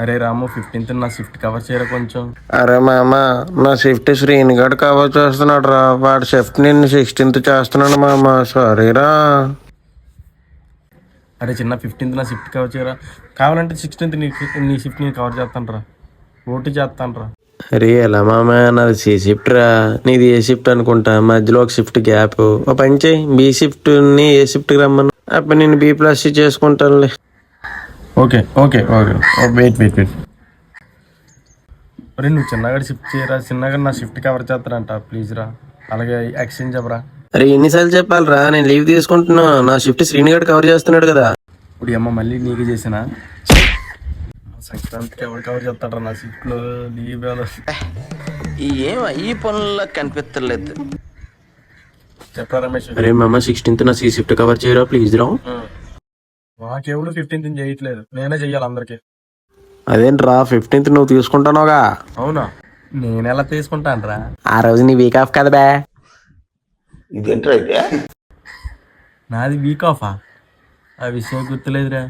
అరే రాము 15th నా shift cover చేయరా కొంచెం. అరే మామ, నా షిఫ్ట్ శ్రీనిగడ్ కవర్ చేస్తున్నాడు రా. వాడి షిఫ్ట్ నేను 16th చేస్తున్నాను మామ. సారీరా. అరే చిన్న 15th నా షిఫ్ట్ కవర్ చేయరా. కావాలంటే 16th నీ షిఫ్ట్ నేను కవర్ చేస్తాను రా. ఓటీ చేస్తాను రా. అరే ఎలా మామ, నాది సి షిఫ్ట్ రా. నీది ఏ షిఫ్ట్ అనుకుంటా. మధ్యలో ఒక షిఫ్ట్ గ్యాప్. ఒక పని చేయి, బి షిఫ్ట్ ని ఏ షిఫ్ట్కి రమ్మను. అప్పుడు నేను B+C చేసుకుంటానులే. Okay okay okay wait. అరే నువ్వు చిన్నగా షిఫ్ట్ చేయరా. చిన్నగా నా షిఫ్ట్ కవర్ చేస్తారంట ప్లీజ్ రా. అలాగే ఎక్స్చేంజ్ చెప్పరా. అరే ఎన్నిసార్లు చెప్పాలిరా, నేను లీవ్ తీసుకుంటున్నా. నా షిఫ్ట్ శ్రీనిగడ్ కవర్ చేస్తున్నాడు కదా. ఇప్పుడు అమ్మ మళ్ళీ నీకు చేసిన సంక్రాంతికి ఎవరు కవర్ చేస్తాడ్రా నా షిఫ్ట్లో లీవ్. ఏం ఈ పనుల్లో కనిపించలేదు. చెప్పరా రమేష్. అరే మామ 16th నా సి షిఫ్ట్ కవర్ చేయరా ప్లీజ్ రా. మాకెవడు 15th చేయట్లేదు, నేనే చెయ్యాలి అందరికి. అదేంట్రా 15th నువ్వు తీసుకుంటానుగా. అవునా, నేను ఎలా తీసుకుంటాను రా. ఆ రోజు నీ వీక్ ఆఫ్ కదా బే. నాది వీక్ ఆఫా? ఆ విషయం గుర్తులేదురా.